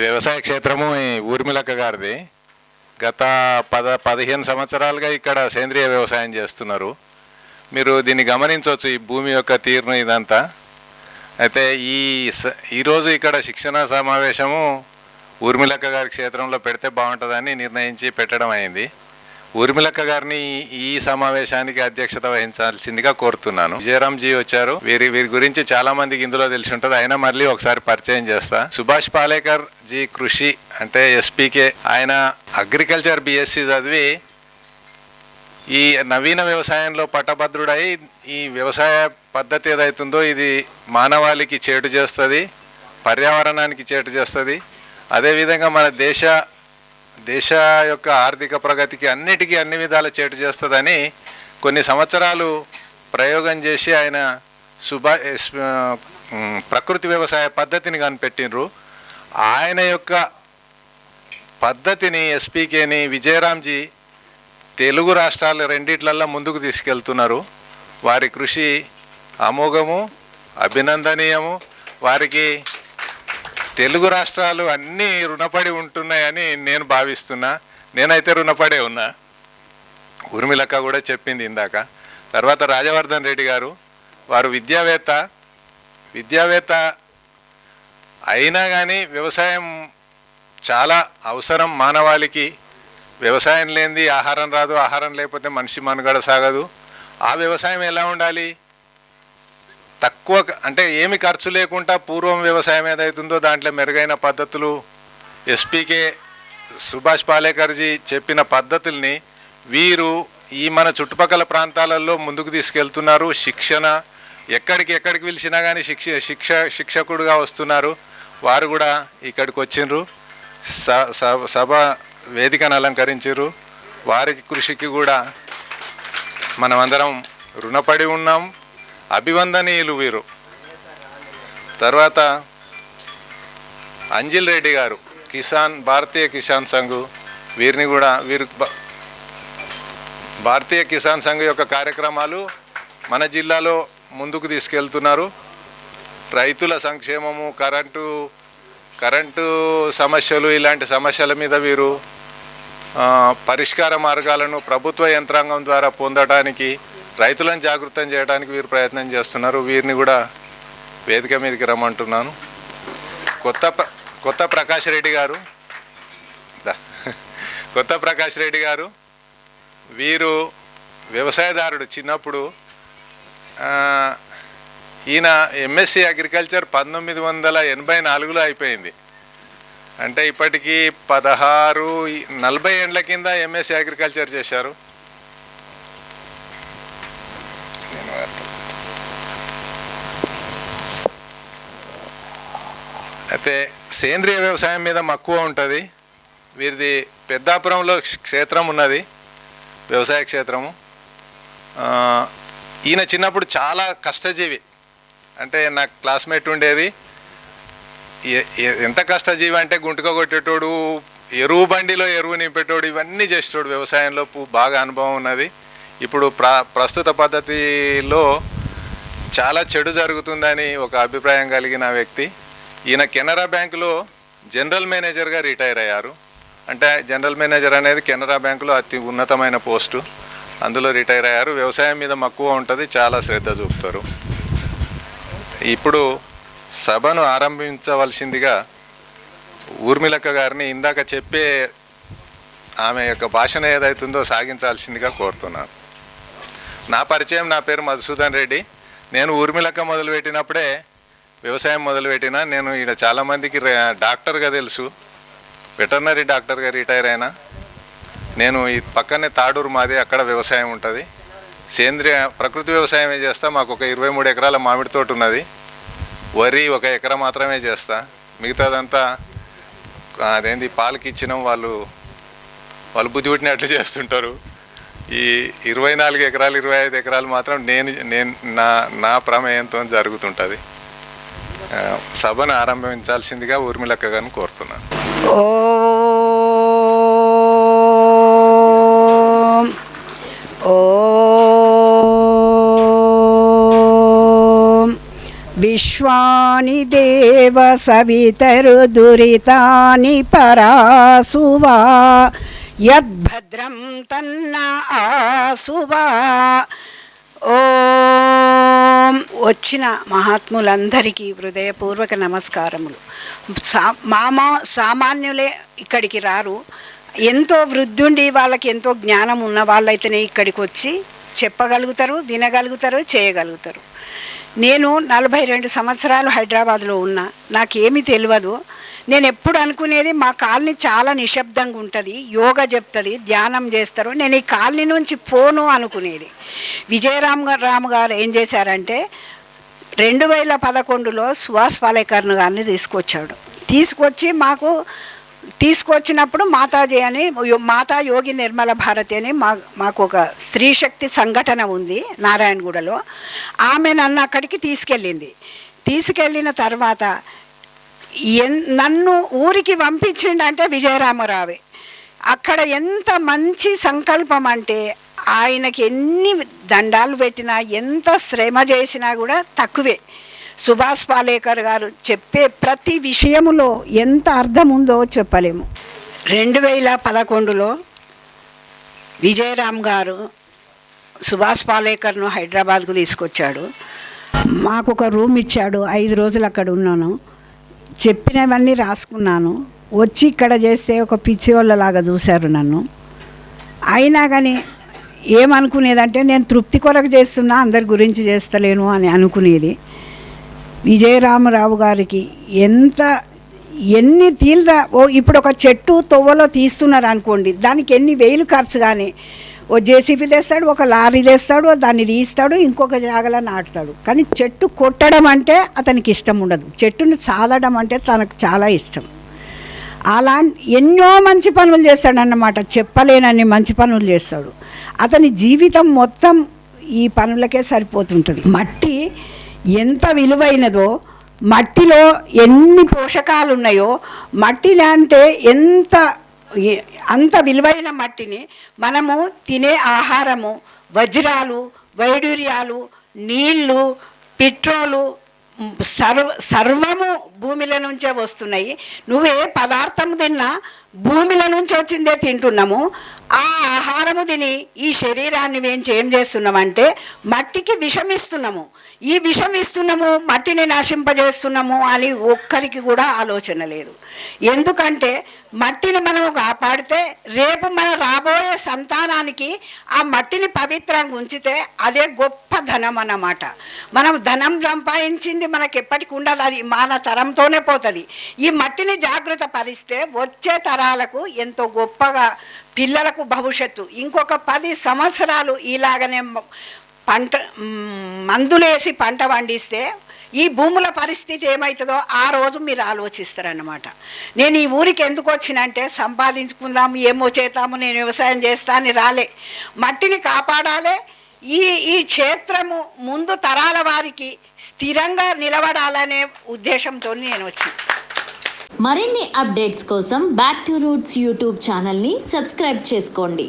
వ్యవసాయ క్షేత్రము ఈ ఊర్మిళక్క గారిది. గత 15 సంవత్సరాలుగా ఇక్కడ సేంద్రియ వ్యవసాయం చేస్తున్నారు. మీరు దీన్ని గమనించవచ్చు, ఈ భూమి యొక్క తీరును ఇదంతా. అయితే ఈరోజు ఇక్కడ శిక్షణ సమావేశము ఊర్మిళక్క గారి క్షేత్రంలో పెడితే బాగుంటుందని నిర్ణయించి పెట్టడం అయింది. ఊర్మిళక్క గారిని ఈ సమావేశానికి అధ్యక్షత వహించాల్సిందిగా కోరుతున్నాను. విజయరామ్జీ వచ్చారు. వీరి గురించి చాలా మందికి ఇందులో తెలిసి ఉంటుంది, అయినా మళ్ళీ ఒకసారి పరిచయం చేస్తా. సుభాష్ పాలేకర్ జీ కృషి అంటే ఎస్పీకే. ఆయన అగ్రికల్చర్ బిఎస్సి చదివి ఈ నవీన వ్యవసాయంలో పట్టభద్రుడై ఈ వ్యవసాయ పద్ధతి ఏదైతుందో ఇది మానవాళికి చేటు చేస్తుంది, పర్యావరణానికి చేటు చేస్తుంది, అదేవిధంగా మన దేశ యొక్క ఆర్థిక ప్రగతికి అన్ని విధాల చేటు చేస్తుందని కొన్ని సంవత్సరాలు ప్రయోగం చేసి ఆయన ప్రకృతి వ్యవసాయ పద్ధతిని కనిపెట్టినరు. ఆయన యొక్క పద్ధతిని ఎస్పీకేని విజయరామ్జీ తెలుగు రాష్ట్రాలు రెండిట్లల్లో ముందుకు తీసుకెళ్తున్నారు. వారి కృషి అమోఘము, అభినందనీయము. వారికి తెలుగు రాష్ట్రాలు అన్నీ రుణపడి ఉంటున్నాయని నేను భావిస్తున్నా. నేనైతే రుణపడే ఉన్నా. ఊర్మిళక్క కూడా చెప్పింది ఇందాక. తర్వాత రాజవర్ధన్ రెడ్డి గారు, వారు విద్యావేత్త అయినా కానీ వ్యవసాయం చాలా అవసరం మానవాళికి. వ్యవసాయం లేనిది ఆహారం రాదు, ఆహారం లేకపోతే మనిషి మనుగడ సాగదు. ఆ వ్యవసాయం ఎలా ఉండాలి? తక్కువ అంటే ఏమి ఖర్చు లేకుండా పూర్వం వ్యవసాయం ఏదైతుందో దాంట్లో మెరుగైన పద్ధతులు ఎస్పీకే సుభాష్ పాలేకర్జీ చెప్పిన పద్ధతుల్ని వీరు ఈ మన చుట్టుపక్కల ప్రాంతాలలో ముందుకు తీసుకెళ్తున్నారు. శిక్షణ ఎక్కడికి పిలిచినా కానీ శిక్షకుడుగా వస్తున్నారు. వారు కూడా ఇక్కడికి వచ్చిండ్రు, సభ వేదికను అలంకరించారు. వారికి కృషికి కూడా మనమందరం రుణపడి ఉన్నాం. అభివందనీయులు వీరు. తర్వాత అంజిల్ రెడ్డి గారు, భారతీయ కిసాన్ సంఘ్. వీరు భారతీయ కిసాన్ సంఘ్ యొక్క కార్యక్రమాలు మన జిల్లాలో ముందుకు తీసుకెళ్తున్నారు. రైతుల సంక్షేమము, కరెంటు సమస్యలు, ఇలాంటి సమస్యల మీద వీరు పరిష్కార మార్గాలను ప్రభుత్వ యంత్రాంగం ద్వారా పొందడానికి, రైతులను జాగృతం చేయడానికి వీరు ప్రయత్నం చేస్తున్నారు. వీరిని కూడా వేదిక మీదకి రమ్మంటున్నాను. కొత్త ప్రకాష్ రెడ్డి గారు వీరు వ్యవసాయదారుడు. చిన్నప్పుడు ఈయన ఎంఎస్సి అగ్రికల్చర్ 1984లో అయిపోయింది. అంటే ఇప్పటికీ 40 ఏండ్ల కింద ఎంఎస్సి అగ్రికల్చర్ చేశారు. అయితే సేంద్రియ వ్యవసాయం మీద మక్కువ ఉంటుంది. వీరిది పెద్దాపురంలో క్షేత్రం ఉన్నది, వ్యవసాయ క్షేత్రము. ఈయన చిన్నప్పుడు చాలా కష్టజీవి. అంటే నాకు క్లాస్మేట్ ఉండేది. ఎంత కష్టజీవి అంటే గుంటుక కొట్టేటోడు, ఎరువు బండిలో ఎరువు నింపేటోడు, ఇవన్నీ చేసేటోడు. వ్యవసాయంలో బాగా అనుభవం ఉన్నది. ఇప్పుడు ప్రస్తుత పద్ధతిలో చాలా చెడు జరుగుతుందని ఒక అభిప్రాయం కలిగిన వ్యక్తి. ఈయన కెనరా బ్యాంకులో జనరల్ మేనేజర్గా రిటైర్ అయ్యారు. అంటే జనరల్ మేనేజర్ అనేది కెనరా బ్యాంకులో అతి ఉన్నతమైన పోస్టు, అందులో రిటైర్ అయ్యారు. వ్యవసాయం మీద మక్కువ ఉంటుంది, చాలా శ్రద్ధ చూపుతారు. ఇప్పుడు సభను ఆరంభించవలసిందిగా ఊర్మిళక్క గారిని ఇందాక చెప్పే ఆమె యొక్క భాషణ ఏదైతుందో సాగించాల్సిందిగా కోరుతున్నాను. నా పరిచయం, నా పేరు మధుసూదన్ రెడ్డి. నేను ఊర్మిళక్క మొదలుపెట్టినప్పుడే వ్యవసాయం మొదలుపెట్టిన. నేను ఇక్కడ చాలామందికి డాక్టర్గా తెలుసు, వెటర్నరీ డాక్టర్గా రిటైర్ అయినా. నేను ఈ పక్కనే తాడూరు మాది, అక్కడ వ్యవసాయం ఉంటుంది. ప్రకృతి వ్యవసాయమే చేస్తా. మాకు ఒక 23 ఎకరాల మామిడి తోట ఉన్నది. వరి 1 ఎకరా మాత్రమే చేస్తా. మిగతాదంతా అదేంటి పాలకి ఇచ్చినాం, వాళ్ళు బుద్ధి పుట్టినట్లు చేస్తుంటారు. ఈ 24 ఎకరాలు 25 ఎకరాలు మాత్రం నా ప్రమేయంతో జరుగుతుంటుంది. సభను ఆరంభించాల్సిందిగా ఊర్మిళక్క గారిని కోరుతున్నాను. విశ్వాని దేవ సవితరుదురితాని పరాసువా యద్భద్రం తన్న ఆసువా. ఓం. వచ్చిన మహాత్ములందరికీ హృదయపూర్వక నమస్కారములు. సామాన్యులే ఇక్కడికి రారు. ఎంతో వృద్ధుండి వాళ్ళకి ఎంతో జ్ఞానం ఉన్న వాళ్ళైతేనే ఇక్కడికి వచ్చి చెప్పగలుగుతారు, వినగలుగుతారు, చేయగలుగుతారు. నేను 42 సంవత్సరాలు హైదరాబాద్లో ఉన్నా, నాకేమీ తెలియదు. నేను ఎప్పుడు అనుకునేది మా కాలనీ చాలా నిశ్శబ్దంగా ఉంటుంది, యోగా చెప్తుంది, ధ్యానం చేస్తారు, నేను ఈ కాలనీ నుంచి పోను అనుకునేది. విజయరామ్ గారు ఏం చేశారంటే 2011లో సుభాష్ పాలేకర్ గారిని తీసుకొచ్చి తీసుకొచ్చినప్పుడు మాతాజీ అని మాతా యోగి నిర్మల భారతి అని మాకు ఒక స్త్రీ శక్తి సంఘటన ఉంది నారాయణగూడలో. ఆమె నన్ను అక్కడికి తీసుకెళ్ళిన తర్వాత నన్ను ఊరికి పంపించిండంటే విజయరామరావే. అక్కడ ఎంత మంచి సంకల్పం అంటే ఆయనకి ఎన్ని దండాలు పెట్టినా ఎంత శ్రమ చేసినా కూడా తక్కువే. సుభాష్ పాలేకర్ గారు చెప్పే ప్రతి విషయములో ఎంత అర్థం ఉందో చెప్పలేము. 2011లో విజయరామ్ గారు సుభాష్ పాలేకర్ను హైదరాబాద్కు తీసుకొచ్చాడు. మాకు ఒక రూమ్ ఇచ్చాడు. 5 రోజులు అక్కడ ఉన్నాను. చెప్పినవన్నీ రాసుకున్నాను. వచ్చి ఇక్కడ చేస్తే ఒక పిచ్చివాళ్ళలాగా చూశారు నన్ను. అయినా కానీ ఏమనుకునేదంటే నేను తృప్తి కొరకు చేస్తున్నా, అందరి గురించి చేస్తలేను అని అనుకునేది. విజయరామరావు గారికి ఎన్ని ఇప్పుడు ఒక చెట్టు తొవ్వలో తీస్తున్నారు అనుకోండి, దానికి ఎన్ని వేలు ఖర్చు. కానీ ఓ జేసీబీ తెస్తాడు, ఒక లారీ తెస్తాడు, దాన్ని తీస్తాడు, ఇంకొక జాగలో నాటుతాడు. కానీ చెట్టు కొట్టడం అంటే అతనికి ఇష్టం ఉండదు, చెట్టును చాదడం అంటే తనకు చాలా ఇష్టం. ఎన్నో మంచి పనులు చేస్తాడన్నమాట, చెప్పలేనన్ని మంచి పనులు చేస్తాడు. అతని జీవితం మొత్తం ఈ పనులకే సరిపోతుంటుంది. మట్టి ఎంత విలువైనదో, మట్టిలో ఎన్ని పోషకాలు ఉన్నాయో, మట్టిని అంటే అంత విలువైన మట్టిని మనము తినే ఆహారము, వజ్రాలు, వైడూర్యాలు, నీళ్ళు, పెట్రోలు సర్వము భూమిల నుంచే వస్తున్నాయి. నువ్వే పదార్థము తిన్నా భూమిల నుంచి వచ్చిందే తింటున్నాము. ఆ ఆహారము తిని ఈ శరీరాన్ని వేయించి ఏం చేస్తున్నామంటే మట్టికి విషమిస్తున్నాము. ఈ విషమిస్తున్నాము, మట్టిని నశింపజేస్తున్నాము అని ఒక్కరికి కూడా ఆలోచన లేదు. ఎందుకంటే మట్టిని మనము కాపాడితే రేపు మన రాబోయే సంతానానికి ఆ మట్టిని పవిత్రంగా ఉంచితే అదే గొప్ప ధనం అన్నమాట. మనం ధనం సంపాదించింది మనకి ఎప్పటికి ఉండదు, అది మన తరంతోనే పోతుంది. ఈ మట్టిని జాగ్రత్త పరిస్తే వచ్చే తరాలకు ఎంతో గొప్పగా పిల్లలకు భవిష్యత్తు ఇంకొక 10 సంవత్సరాలు ఇలాగనే మందులేసి పంట పండిస్తే ఈ భూముల పరిస్థితి ఏమవుతుందో ఆ రోజు మీరు ఆలోచిస్తారన్నమాట. నేను ఈ ఊరికి ఎందుకు వచ్చినంటే సంపాదించుకుందాము, ఏమో చేద్దాము, నేను వ్యవసాయం చేస్తా అని రాలే. మట్టిని కాపాడాలి, ఈ క్షేత్రము ముందు తరాల వారికి స్థిరంగా నిలబడాలనే ఉద్దేశంతో నేను వచ్చి. మరిన్ని అప్డేట్స్ కోసం బ్యాక్ టు రూట్స్ యూట్యూబ్ ఛానల్ని సబ్స్క్రైబ్ చేసుకోండి.